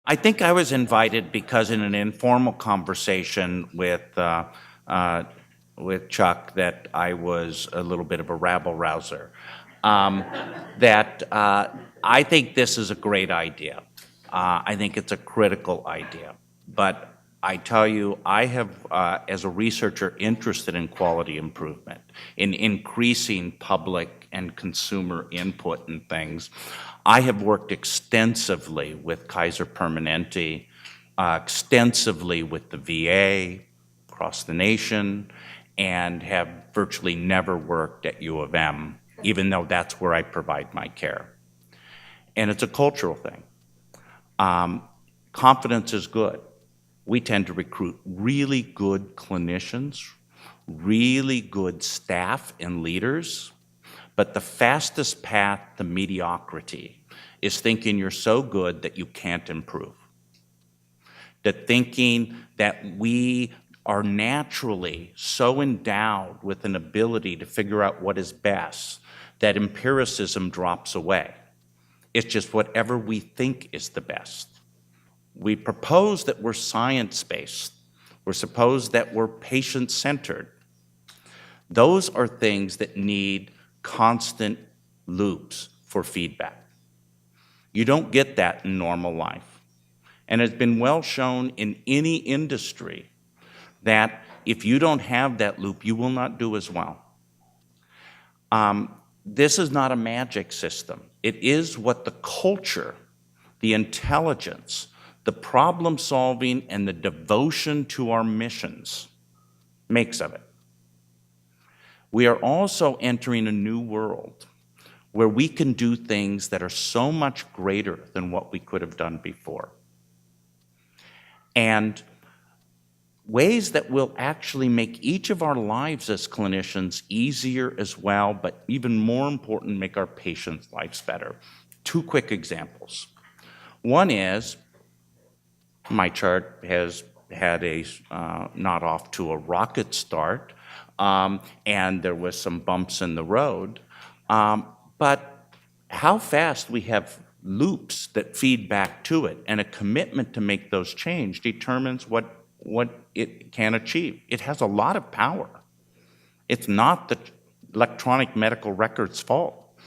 I think I was invited because in an informal conversation with Chuck that I was a little bit of a rabble-rouser. I think this is a great idea. I think it's a critical idea. But I tell you, I have, as a researcher interested in quality improvement, in increasing public and consumer input and things, I have worked extensively with Kaiser Permanente, extensively with the VA across the nation, and have virtually never worked at U of M, even though that's where I provide my care. And it's a cultural thing. Confidence is good. We tend to recruit really good clinicians, really good staff and leaders, but the fastest path to mediocrity is thinking you're so good that you can't improve. That thinking that we are naturally so endowed with an ability to figure out what is best that empiricism drops away. It's just whatever we think is the best. We propose that we're science-based. We're supposed that we're patient-centered. Those are things that need constant loops for feedback. You don't get that in normal life. And it's been well shown in any industry that if you don't have that loop, you will not do as well. This is not a magic system. It is what the culture, the intelligence, the problem solving, and the devotion to our missions makes of it. We are also entering a new world where we can do things that are so much greater than what we could have done before. And ways that will actually make each of our lives as clinicians easier as well, but even more important, make our patients' lives better. Two quick examples. One is, my chart has had a not off to a rocket start, and there was some bumps in the road, but how fast we have loops that feed back to it, and a commitment to make those change determines what it can achieve. It has a lot of power. It's not the electronic medical records' fault.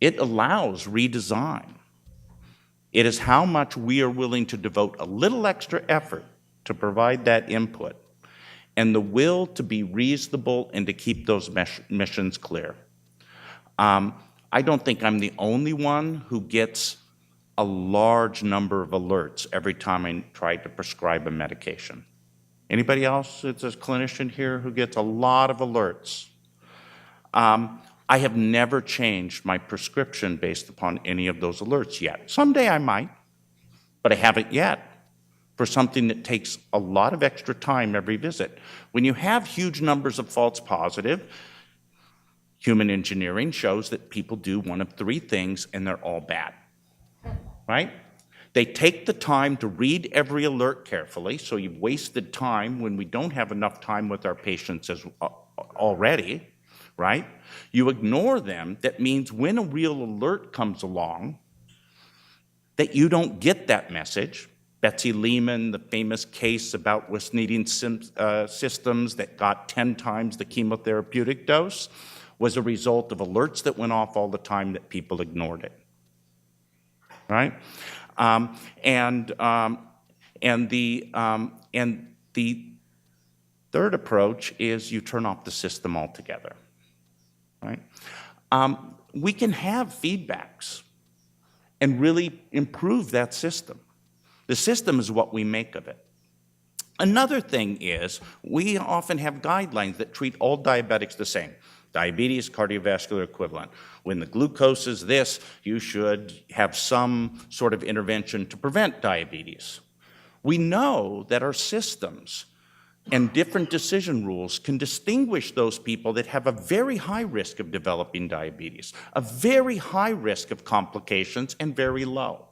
It allows redesign. It is how much we are willing to devote a little extra effort to provide that input, and the will to be reasonable and to keep those missions clear. I don't think I'm the only one who gets a large number of alerts every time I try to prescribe a medication. Anybody else that's a clinician here who gets a lot of alerts? I have never changed my prescription based upon any of those alerts yet. Someday I might, but I haven't yet for something that takes a lot of extra time every visit. When you have huge numbers of false positive, human engineering shows that people do one of three things and they're all bad, right? They take the time to read every alert carefully, so you've wasted time when we don't have enough time with our patients as already, right? You ignore them. That means when a real alert comes along, that you don't get that message. Betsy Lehman, the famous case about was needing systems that got 10 times the chemotherapeutic dose, was a result of alerts that went off all the time that people ignored it, right? And the third approach is you turn off the system altogether, right? We can have feedbacks and really improve that system. The system is what we make of it. Another thing is we often have guidelines that treat all diabetics the same. Diabetes, cardiovascular equivalent. When the glucose is this, you should have some sort of intervention to prevent diabetes. We know that our systems and different decision rules can distinguish those people that have a very high risk of developing diabetes, a very high risk of complications, and very low.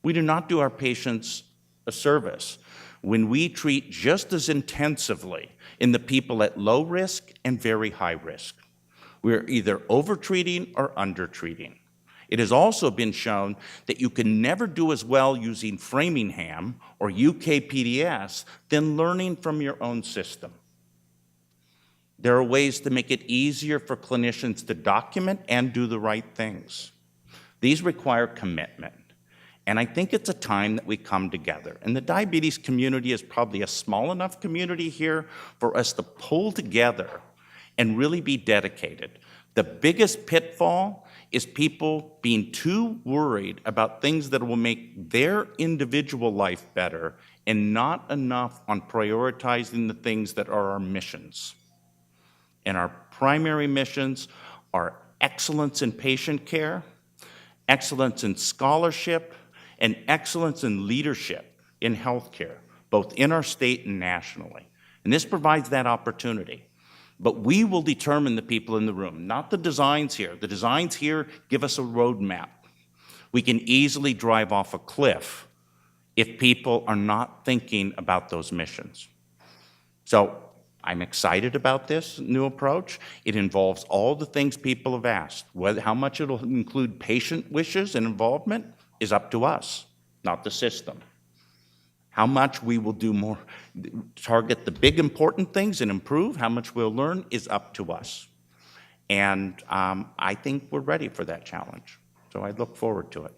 We do not do our patients a service when we treat just as intensively in the people at low risk and very high risk. We're either over-treating or under-treating. It has also been shown that you can never do as well using Framingham or UKPDS than learning from your own system. There are ways to make it easier for clinicians to document and do the right things. These require commitment. And I think it's a time that we come together. And the diabetes community is probably a small enough community here for us to pull together and really be dedicated. The biggest pitfall is people being too worried about things that will make their individual life better and not enough on prioritizing the things that are our missions. And our primary missions are excellence in patient care, excellence in scholarship, and excellence in leadership in healthcare, both in our state and nationally. And this provides that opportunity. But we will determine the people in the room, not the designs here. The designs here give us a roadmap. We can easily drive off a cliff if people are not thinking about those missions. So I'm excited about this new approach. It involves all the things people have asked. How much it'll include patient wishes and involvement is up to us, not the system. How much we will do more, target the big important things and improve, how much we'll learn is up to us. And I think we're ready for that challenge. So I look forward to it.